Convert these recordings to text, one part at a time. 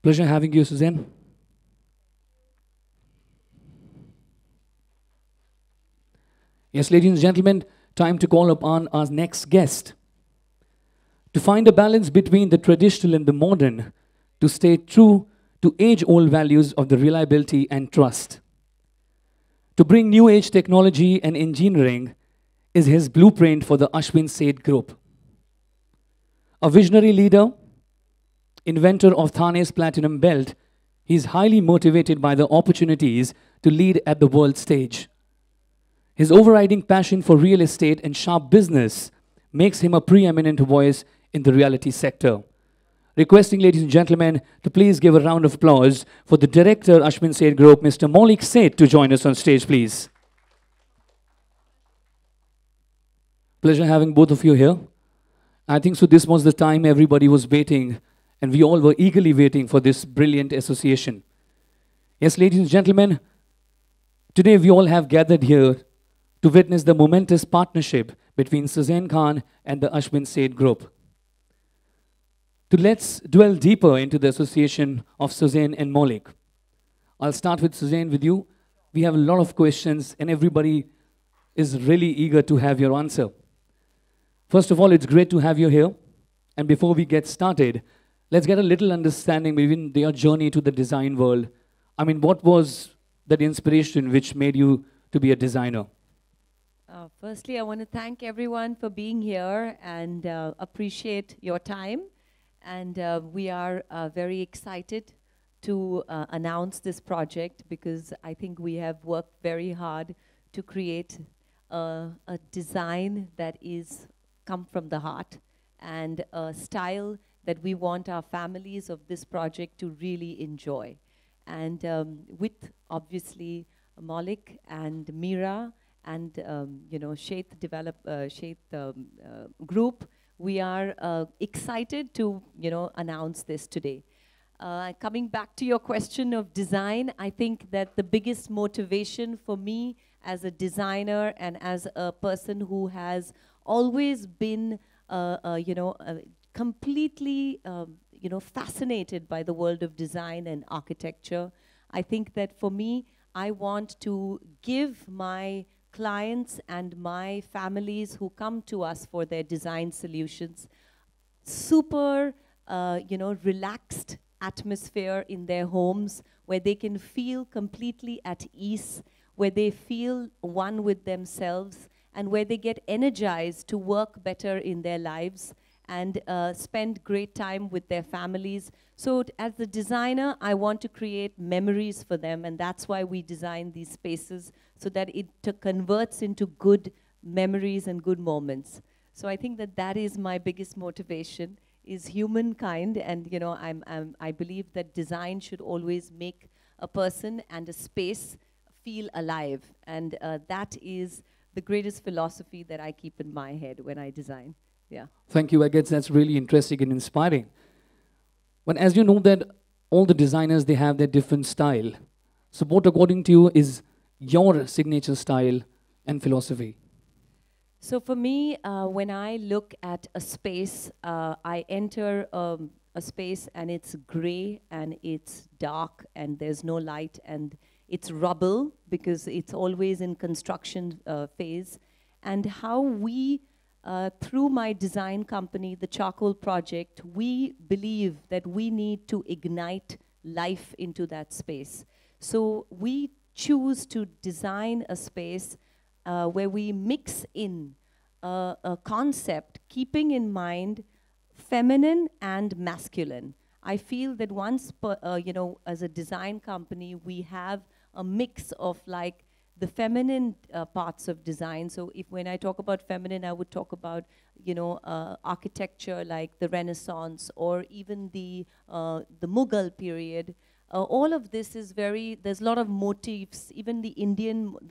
Pleasure having you, Suzanne. Yes, ladies and gentlemen, time to call upon our next guest. To find a balance between the traditional and the modern, to stay true to age-old values of the reliability and trust. To bring new age technology and engineering is his blueprint for the Ashwin Sheth Group. A visionary leader, inventor of Thane's Platinum Belt, he is highly motivated by the opportunities to lead at the world stage. His overriding passion for real estate and sharp business makes him a preeminent voice in the realty sector. Requesting, ladies and gentlemen, to please give a round of applause for the director, Ashwin Sheth Group, Mr. Maulik Sheth, to join us on stage, please. Pleasure having both of you here. I think so this was the time everybody was waiting, and we all were eagerly waiting for this brilliant association. Yes, ladies and gentlemen, today we all have gathered here to witness the momentous partnership between Suzanne Khan and the Ashwin Sheth Group. Let's dwell deeper into the association of Suzanne and Maulik. I'll start with Suzanne, with you. We have a lot of questions and everybody is really eager to have your answer. First of all, it's great to have you here. And before we get started, let's get a little understanding between your journey to the design world. I mean, what was that inspiration which made you to be a designer? Firstly, I want to thank everyone for being here and appreciate your time. And we are very excited to announce this project because I think we have worked very hard to create a design that is come from the heart and a style that we want our families of this project to really enjoy. And with obviously Maulik and Meera and Sheth Group, we are excited to, announce this today. Coming back to your question of design, I think that the biggest motivation for me as a designer and as a person who has always been, completely, fascinated by the world of design and architecture, I think that for me, I want to give my clients and my families who come to us for their design solutions super, relaxed atmosphere in their homes where they can feel completely at ease, where they feel one with themselves, and where they get energized to work better in their lives and spend great time with their families. So as the designer, I want to create memories for them, and that's why we design these spaces, so that it converts into good memories and good moments. So I think that that is my biggest motivation, is humankind, and I believe that design should always make a person and a space feel alive, and that is the greatest philosophy that I keep in my head when I design. Yeah. Thank you. I guess that's really interesting and inspiring. But as you know that all the designers, they have their different style. So what, according to you, is your signature style and philosophy? So for me, when I look at a space, I enter a space and it's gray and it's dark and there's no light and it's rubble because it's always in construction phase. And how we, through my design company, the Charcoal Project, we believe that we need to ignite life into that space. So we choose to design a space where we mix in a concept, keeping in mind feminine and masculine. I feel that once, as a design company, we have a mix of like the feminine parts of design. So when I talk about feminine, I would talk about, architecture like the Renaissance or even the Mughal period. All of this is there's a lot of motifs. Even the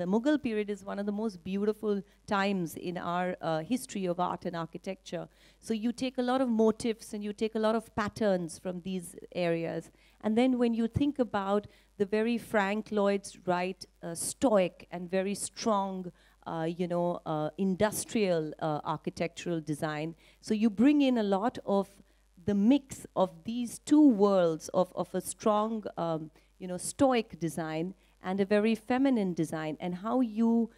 Mughal period is one of the most beautiful times in our history of art and architecture. So you take a lot of motifs and you take a lot of patterns from these areas. And then when you think about the very Frank Lloyd Wright stoic and very strong, industrial architectural design, so you bring in a lot of the mix of these two worlds of a strong, stoic design and a very feminine design, and how you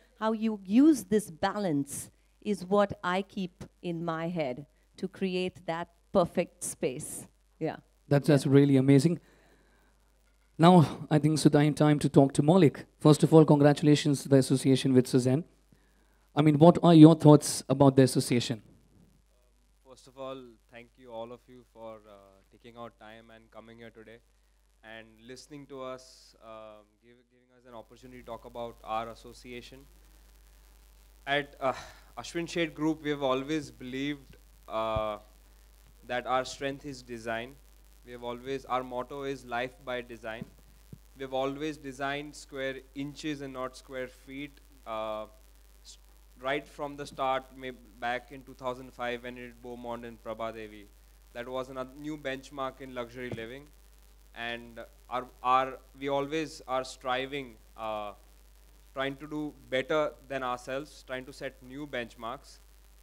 use this balance is what I keep in my head to create that perfect space. Yeah. That's really amazing. Now, I think it's time to talk to Maulik. First of all, congratulations to the association with Sussanne. I mean, what are your thoughts about the association? First of all, thank you all of you for taking out time and coming here today and listening to us, giving us an opportunity to talk about our association. At Ashwin Sheth Group, we have always believed that our strength is design. Our motto is life by design. We have always designed square inches and not square feet. Right from the start, back in 2005 when we did Beaumont and Prabha Devi. That was a new benchmark in luxury living. And we always are striving, trying to do better than ourselves, trying to set new benchmarks,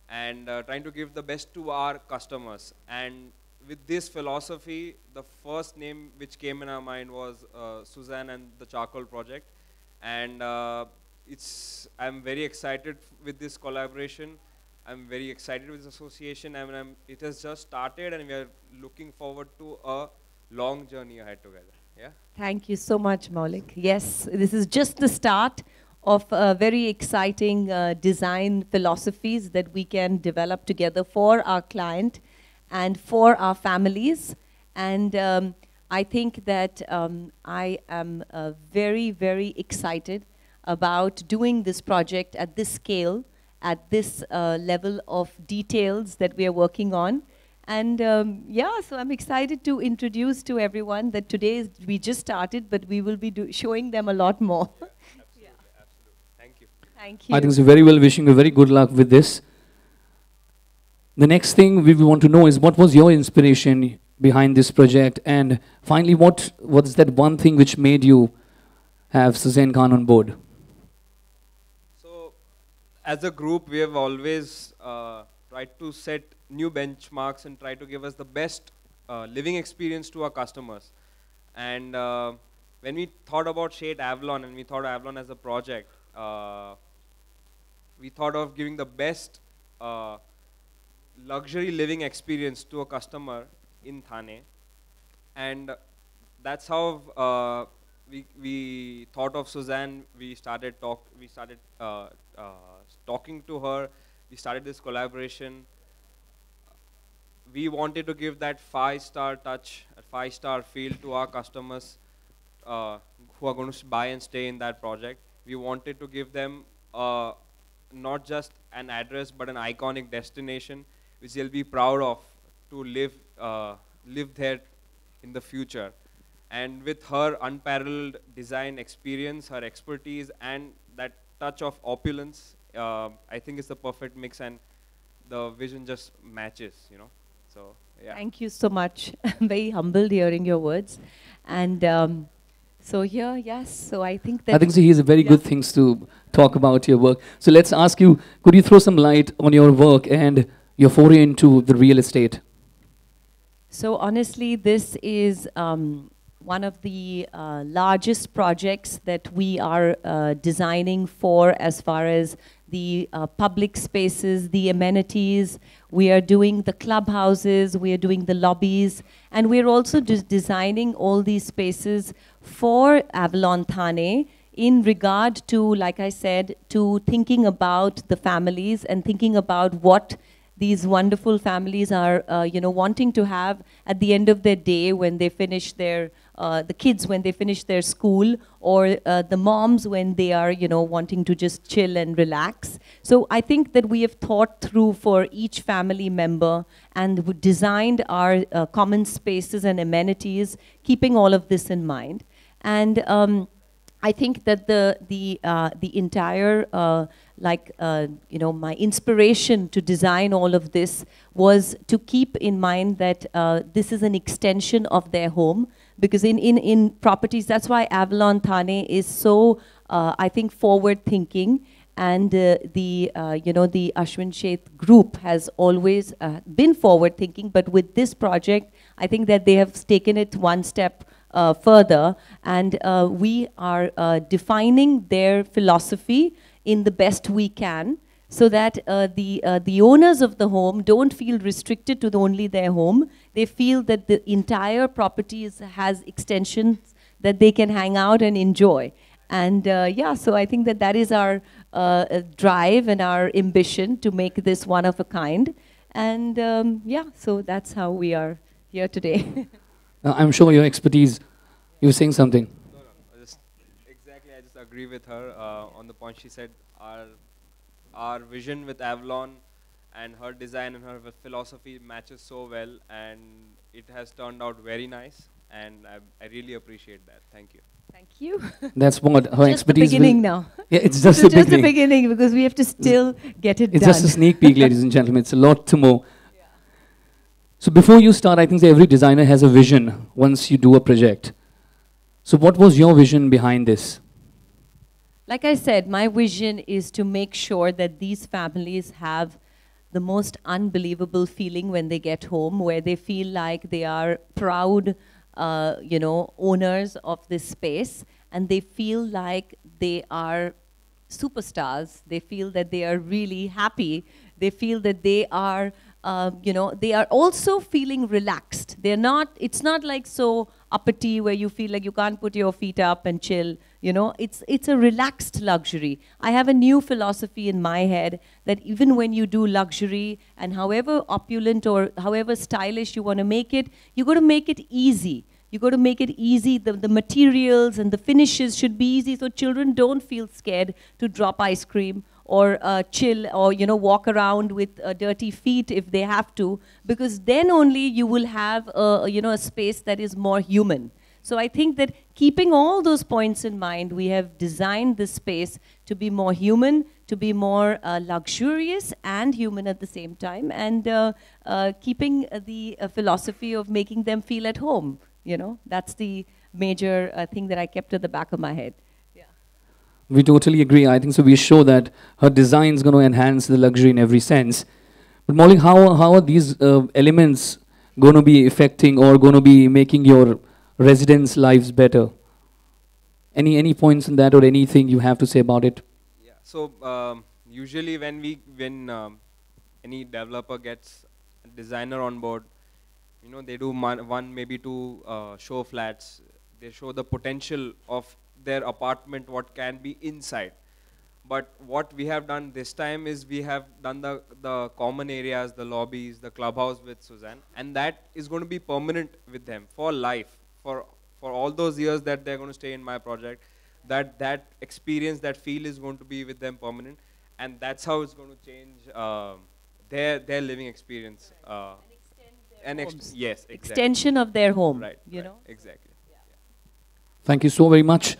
and trying to give the best to our customers. And with this philosophy, the first name which came in our mind was Sussanne and the Charcoal Project. And I'm very excited with this collaboration. I'm very excited with this association. It has just started, and we are looking forward to a long journey ahead together. Yeah. Thank you so much, Maulik. Yes, this is just the start of very exciting design philosophies that we can develop together for our client and for our families. And I think that I am very, very excited about doing this project at this scale, at this level of details that we are working on. And yeah, so I'm excited to introduce to everyone that today we just started, but we will be showing them a lot more. Yeah, absolutely. Thank you. Thank you. I think it's very well, wishing you very good luck with this. The next thing we want to know is, what was your inspiration behind this project? And finally, what's that one thing which made you have Sussanne Khan on board? So, as a group, we have always tried to set new benchmarks and try to give us the best living experience to our customers. And when we thought about Shade Avalon and we thought Avalon as a project, we thought of giving the best luxury living experience to a customer in Thane. And that's how we thought of Sussanne. We started talking to her. We started this collaboration. We wanted to give that 5-star touch, a 5-star feel to our customers who are going to buy and stay in that project. We wanted to give them not just an address, but an iconic destination which they'll be proud of to live there in the future. And with her unparalleled design experience, her expertise, and that touch of opulence, I think it's the perfect mix, and the vision just matches, you know. So, yeah. Thank you so much. I'm very humbled hearing your words. And so here, yes, so I think that... I think so he has very good things to talk about your work. So let's ask you, could you throw some light on your work and your foray into the real estate? So honestly, this is one of the largest projects that we are designing for, as far as the public spaces, the amenities. We are doing the clubhouses, we are doing the lobbies, and we're also designing all these spaces for Avalon Thane in regard to, like I said, to thinking about the families and thinking about what these wonderful families are, wanting to have at the end of their day when they finish their, the kids when they finish their school, or the moms when they are, wanting to just chill and relax. So I think that we have thought through for each family member and designed our common spaces and amenities, keeping all of this in mind. And I think that the entire, my inspiration to design all of this was to keep in mind that this is an extension of their home, because in properties, that's why Avalon Thane is so, I think, forward thinking, And the Ashwin Sheth group has always been forward thinking, but with this project, I think that they have taken it one step further, and we are defining their philosophy in the best we can, so that the owners of the home don't feel restricted to only their home. They feel that the entire property has extensions that they can hang out and enjoy. And yeah, so I think that that is our drive and our ambition to make this one of a kind. And yeah, so that's how we are here today. I'm sure your expertise, you were saying something. No, no, exactly, I just agree with her on the point she said. Our vision with Avalon and her design and her philosophy matches so well, and it has turned out very nice, and I really appreciate that. Thank you. Thank you. That's what her Just expertise the beginning will. now. Yeah, it's just the Just beginning. the beginning, because we have to still get it It's done. just a sneak peek, ladies and gentlemen. It's a lot to more. So before you start, I think that every designer has a vision once you do a project. So what was your vision behind this? Like I said, my vision is to make sure that these families have the most unbelievable feeling when they get home, where they feel like they are proud, owners of this space, and they feel like they are superstars. They feel that they are really happy. They feel that they are, they are also feeling relaxed. They're not, it's not like so uppity where you feel like you can't put your feet up and chill. It's a relaxed luxury. I have a new philosophy in my head that even when you do luxury, and however opulent or however stylish you want to make it, you got to make it easy. You got to make it easy. The materials and the finishes should be easy, so children don't feel scared to drop ice cream or chill, or walk around with dirty feet if they have to, because then only you will have a space that is more human. So I think that keeping all those points in mind, we have designed this space to be more human, to be more luxurious and human at the same time, and keeping the philosophy of making them feel at home. That's the major thing that I kept at the back of my head. We totally agree. I think so. We show that her design is going to enhance the luxury in every sense. But Molly, how are these elements going to be affecting or going to be making your residents' lives better? Any points on that or anything you have to say about it? Yeah. So usually when any developer gets a designer on board, they do one maybe two show flats. They show the potential of their apartment, what can be inside. But what we have done this time is we have done the common areas, the lobbies, the clubhouse with Sussanne, and that is going to be permanent with them for life, for all those years that they're going to stay in my project. That experience, that feel is going to be with them permanent, and that's how it's going to change their living experience. Yes, exactly. Extension of their home. Right. Exactly. Thank you so very much.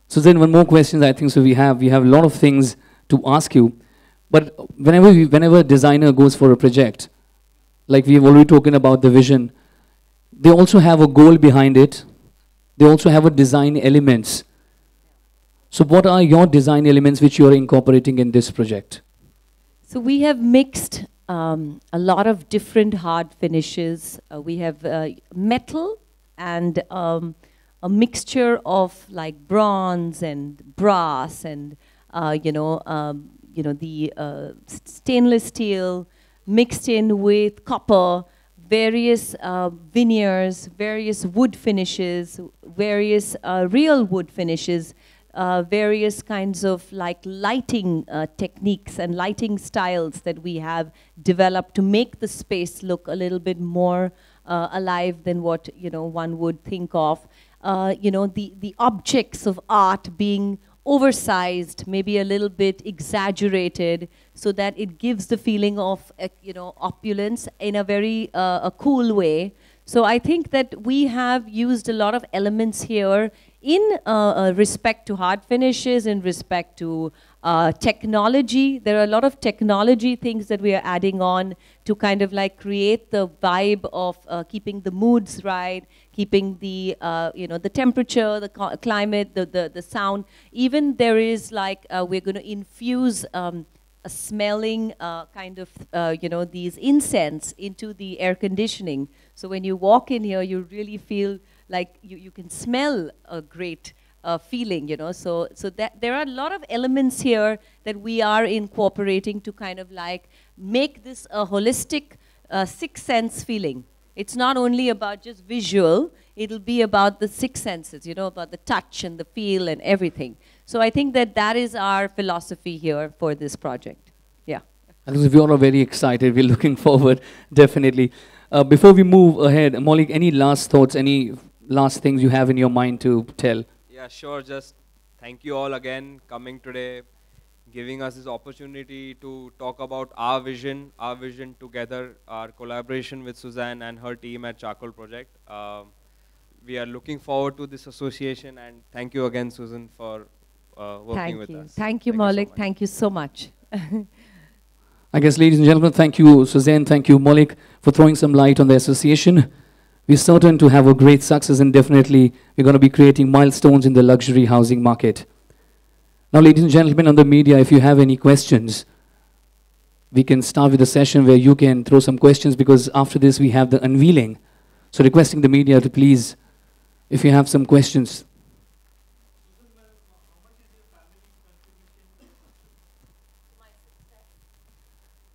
So then one more question I think so we have a lot of things to ask you, but whenever a designer goes for a project, like we've already talking about the vision, they also have a goal behind it. They also have a design elements. So what are your design elements which you are incorporating in this project? So we have mixed a lot of different hard finishes. We have metal and a mixture of like bronze and brass and the stainless steel mixed in with copper, various veneers, various wood finishes, various real wood finishes, various kinds of like lighting techniques and lighting styles that we have developed to make the space look a little bit more alive than what one would think of. The objects of art being oversized, maybe a little bit exaggerated, so that it gives the feeling of opulence in a very a cool way. So I think that we have used a lot of elements here in respect to hard finishes, in respect to technology. There are a lot of technology things that we are adding on to kind of like create the vibe of keeping the moods right, keeping the, you know, the temperature, the climate, the sound. Even there is like, we're going to infuse a smelling kind of, you know, these incense into the air conditioning. So when you walk in here, you really feel like you can smell a great feeling, you know. So that there are a lot of elements here that we are incorporating to kind of like make this a holistic sixth sense feeling. It's not only about just visual, it'll be about the six senses, you know, about the touch and the feel and everything. So I think that that is our philosophy here for this project. Yeah. I think we all are very excited. We're looking forward, definitely. Before we move ahead, Maulik, any last thoughts, any last things you have in your mind to tell? Yeah, sure. Just thank you all again coming today, giving us this opportunity to talk about our vision together, our collaboration with Sussanne and her team at Charcoal Project. We are looking forward to this association, and thank you again, Susan, for working with us. Thank you, Maulik. Thank you so much. I guess, ladies and gentlemen, thank you, Sussanne, thank you, Maulik, for throwing some light on the association. We're certain to have a great success, and definitely we're going to be creating milestones in the luxury housing market. Now, ladies and gentlemen on the media, if you have any questions, we can start with a session where you can throw some questions, because after this we have the unveiling. So requesting the media to please, if you have some questions.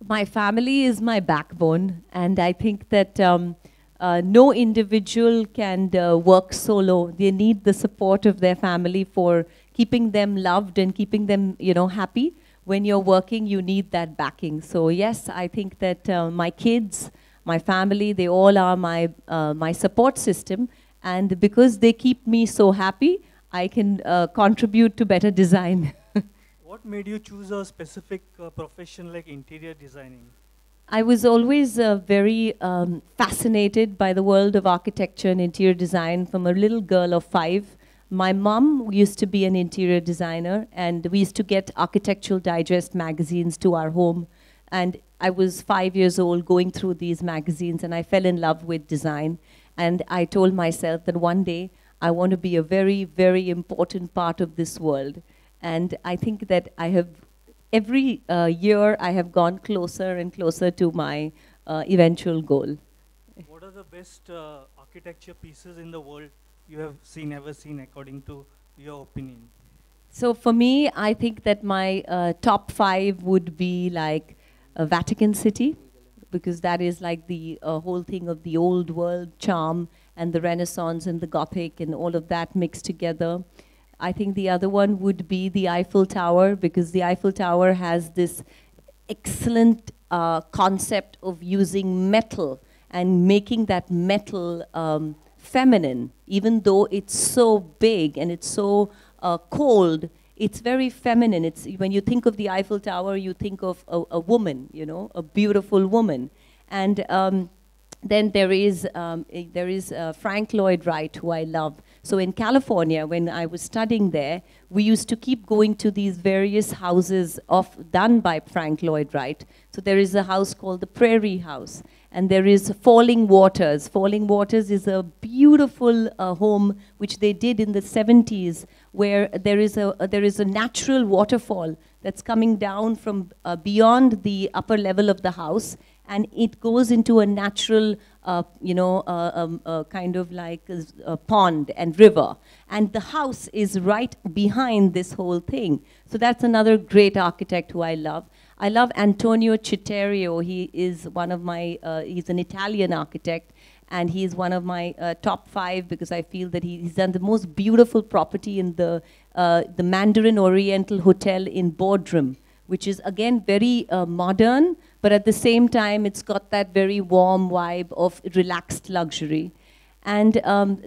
My family is my backbone, and I think that no individual can work solo. They need the support of their family for keeping them loved and keeping them, you know, happy. When you're working, you need that backing. So yes, I think that my kids, my family, they all are my my support system, and because they keep me so happy, I can contribute to better design. What made you choose a specific profession like interior designing? I was always very fascinated by the world of architecture and interior design from a little girl of 5. My mom used to be an interior designer, and we used to get Architectural Digest magazines to our home. And I was 5 years old going through these magazines, and I fell in love with design. And I told myself that one day I want to be a very, very important part of this world. And I think that I have, every year I have gone closer and closer to my eventual goal. What are the best architecture pieces in the world you have seen, ever seen, according to your opinion? So for me, I think that my top 5 would be like Vatican City, because that is like the whole thing of the old world charm and the Renaissance and the Gothic and all of that mixed together. I think the other one would be the Eiffel Tower, because the Eiffel Tower has this excellent concept of using metal and making that metal feminine. Even though it's so big and it's so cold, it's very feminine. It's, when you think of the Eiffel Tower, you think of a woman, you know, a beautiful woman. And then there is Frank Lloyd Wright, who I love. So in California, when I was studying there, we used to keep going to these various houses done by Frank Lloyd Wright. So there is a house called the Prairie House, and there is Falling Waters. Falling Waters is a beautiful home which they did in the 70s, where there is a natural waterfall that's coming down from beyond the upper level of the house, and it goes into a natural, kind of like a pond and river. And the house is right behind this whole thing. So that's another great architect who I love. I love Antonio Citterio. He is one of my, he's an Italian architect, and he's one of my top 5, because I feel that he's done the most beautiful property in the Mandarin Oriental Hotel in Boardroom, which is again very modern, but at the same time it's got that very warm vibe of relaxed luxury. And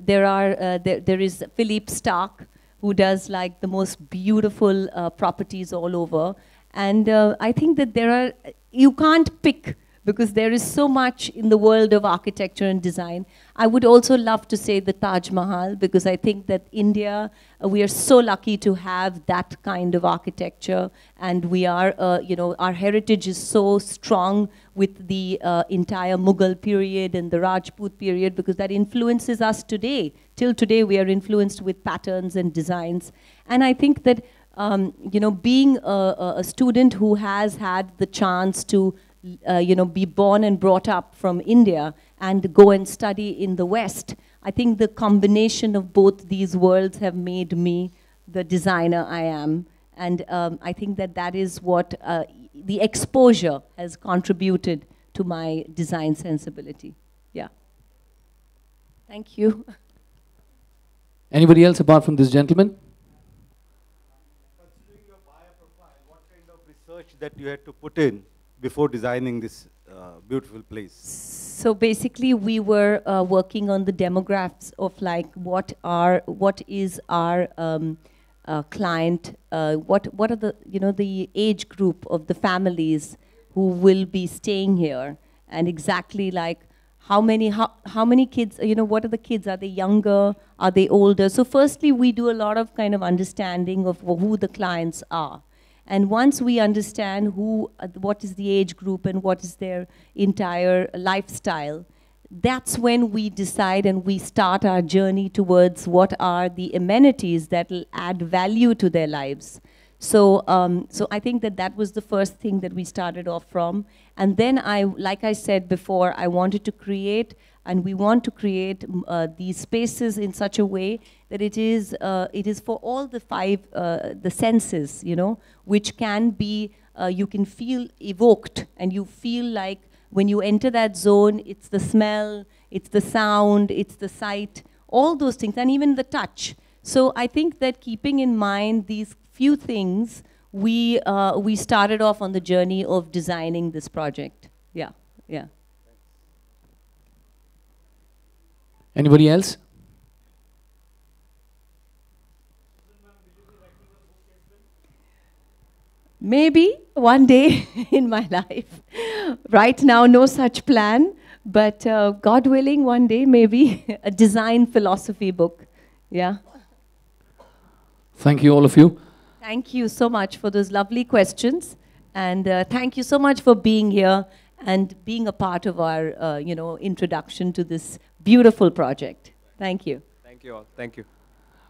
there is Philippe Stark, who does like the most beautiful properties all over. And I think that you can't pick because there is so much in the world of architecture and design. I would also love to say the Taj Mahal, because I think that India, we are so lucky to have that kind of architecture, and we are, you know, our heritage is so strong with the entire Mughal period and the Rajput period, because that influences us today. Till today, we are influenced with patterns and designs. And I think that, you know, being a student who has had the chance to you know, be born and brought up from India and go and study in the West, I think the combination of both these worlds have made me the designer I am. And I think that that is what the exposure has contributed to my design sensibility. Yeah. Thank you. Anybody else apart from this gentleman? Considering your buyer profile, what kind of research that you had to put in before designing this beautiful place? So basically, we were working on the demographics of like what is our client, what are the, you know, the age group of the families who will be staying here, and exactly like how many kids, you know, what are the kids? Are they younger? Are they older? So firstly, we do a lot of kind of understanding of who the clients are. And once we understand what is the age group and what is their entire lifestyle, that's when we decide and we start our journey towards what are the amenities that will add value to their lives. So, so I think that that was the first thing that we started off from. And then like I said before, I wanted to create, and we want to create these spaces in such a way that it is for all the five, the senses, you know, which can be, you can feel evoked, and you feel like when you enter that zone, it's the smell, it's the sound, it's the sight, all those things, and even the touch. So I think that keeping in mind these few things, we started off on the journey of designing this project. Yeah, yeah. Anybody else? Maybe one day in my life. Right now, no such plan, but God willing, one day maybe a design philosophy book. Yeah. Thank you, all of you. Thank you so much for those lovely questions, and thank you so much for being here and being a part of our, you know, introduction to this beautiful project. Thank you. Thank you all. Thank you.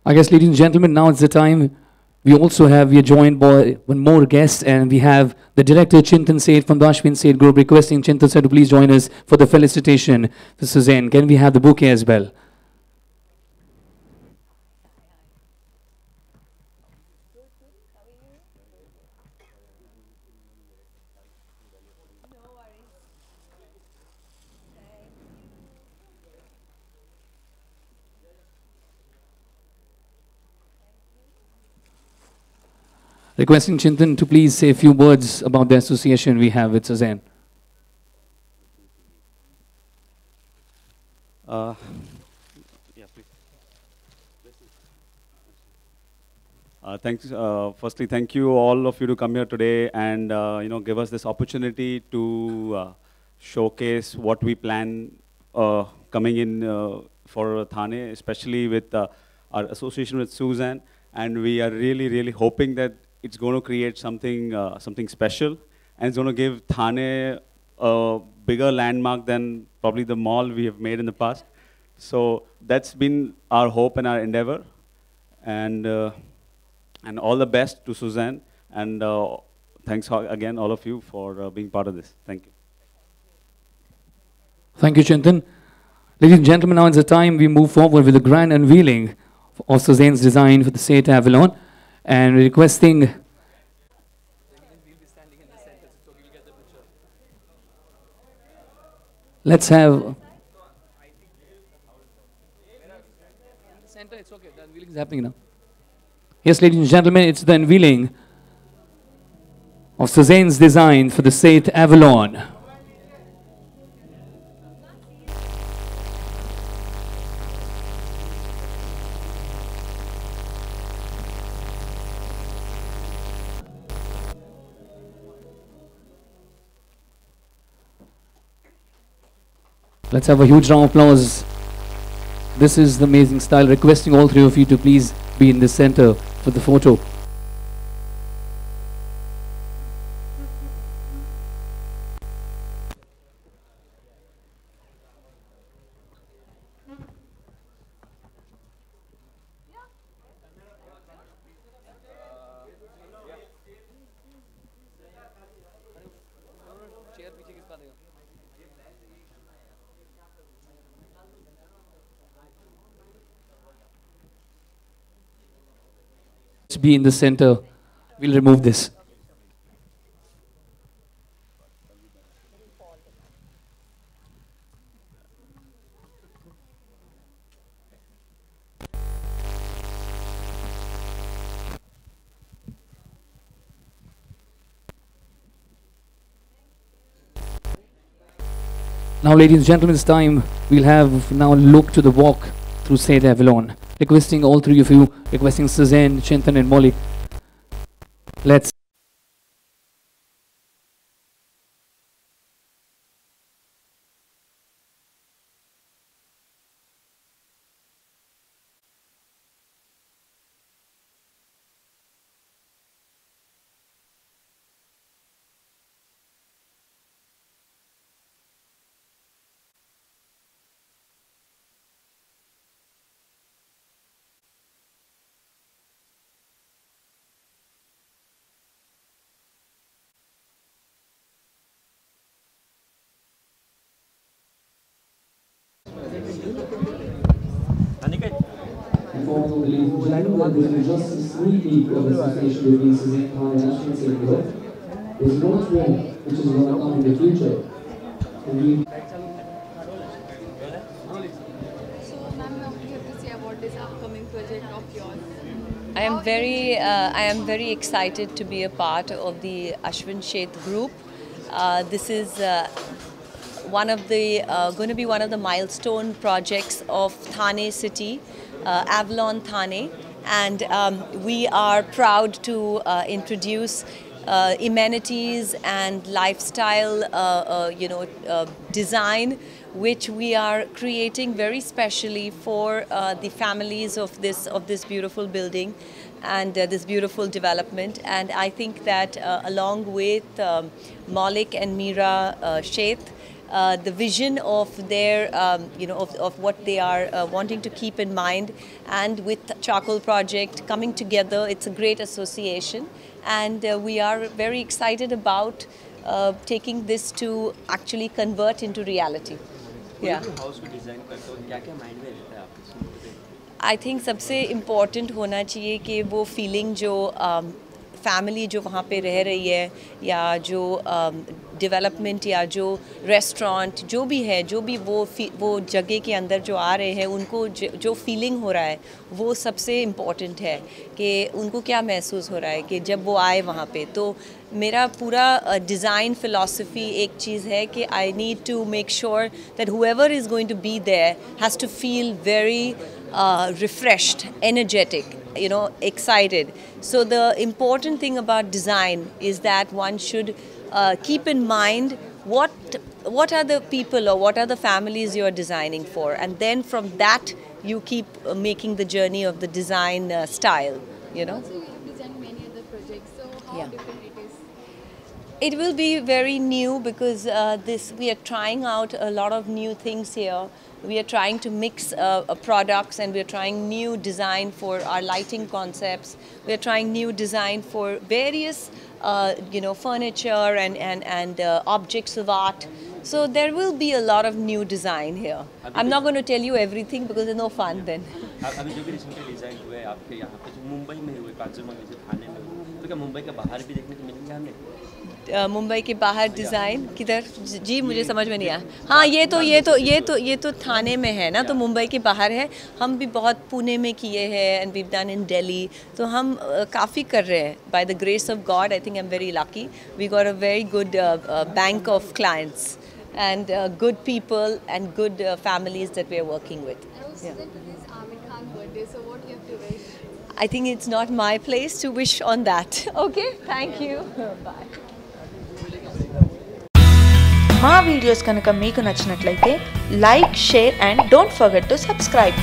I guess, ladies and gentlemen, now it's the time. We are joined by one more guest, and we have the director Chintan Seth from the Ashwin Sheth Group, requesting Chintan Seth to please join us for the felicitation for Sussanne. Can we have the bouquet as well? Requesting Chintan to please say a few words about the association we have with Sussanne. Yeah, please. Thanks. Firstly, thank you all of you to come here today and you know, give us this opportunity to showcase what we plan coming in for Thane, especially with our association with Sussanne. And we are really hoping that it's going to create something something special, and it's going to give Thane a bigger landmark than probably the mall we have made in the past. So that's been our hope and our endeavor. And all the best to Sussanne, and thanks again all of you for being part of this. Thank you. Thank you, Chintan. Ladies and gentlemen, now it's the time we move forward with the grand unveiling of Sussanne's design for the Seat Avalon, and requesting let's have it's okay, the unveiling is happening now. Yes, ladies and gentlemen, it's the unveiling of Sussanne's design for the Seat Avalon. Let's have a huge round of applause. This is the amazing style. Requesting all three of you to please be in the center for the photo. Be in the center. We'll remove this. Now, ladies and gentlemen, it's time. We'll have now look to the walk through Saint Avalon. Requesting all three of you, requesting Suzanne, Chintan and Molly. Let's ladies and gentlemen, this is just a sneak peek of the association between Suzanne Khan and Ashwin Sheth. There's lots more which is going to come in the future. So, ma'am, what do you have to say about this upcoming project of yours? I am very excited to be a part of the Ashwin Sheth group. This is going to be one of the milestone projects of Thane city, Avalon Thane, and we are proud to introduce amenities and lifestyle, design, which we are creating very specially for the families of this beautiful building and this beautiful development. And I think that along with Maulik and Meera Sheth, the vision of their, of what they are wanting to keep in mind, and with Charcoal Project coming together, it's a great association, and we are very excited about taking this to actually convert into reality. Yeah. I think सबसे important होना चाहिए कि वो feeling जो family जो वहाँ पे रह रही है, या जो डेवलपमेंट या जो रेस्टोरेंट जो भी है, जो भी वो जगह के अंदर जो आ रहे हैं, उनको जो फीलिंग हो रहा है वो सबसे इम्पॉर्टेंट है कि उनको क्या महसूस हो रहा है कि जब वो आए वहाँ पे. तो मेरा पूरा डिज़ाइन फ़िलासफ़ी एक चीज़ है कि I need to make sure that whoever is going to be there has to feel very refreshed, energetic, excited. So the important thing about design is that one should keep in mind what are the people or what are the families you are designing for, and then from that you keep making the journey of the design style. Also, you have designed many other projects, so how different it is? It will be very new because we are trying out a lot of new things here. We are trying to mix products, and we are trying new design for our lighting concepts. We are trying new design for various, furniture and objects of art. So there will be a lot of new design here. I'm not going to tell you everything because there's no fun then. अभी जो भी recently design हुए हैं आपके यहाँ पे, जो मुंबई में हुए, कांचनजंगा से थाने में हुए, तो क्या मुंबई के बाहर भी देखने को मिलेंगे हमें? मुंबई के बाहर डिज़ाइन किधर? जी मुझे समझ में नहीं आया. हाँ, ये तो थाने में है ना, तो मुंबई के बाहर है. हम भी बहुत पुणे में किए हैं, and we done in Delhi. तो हम काफ़ी कर रहे हैं. By the grace of God, I think I am very lucky. We got a very good bank of clients and good people and good families that we are working with. And also today is Amir Khan's birthday, so what do you have to wish? I think it's not my place to wish on that. Okay, thank you. Bye. మా videos కనుక మీకు నచ్చినట్లయితే like, share and don't forget to subscribe.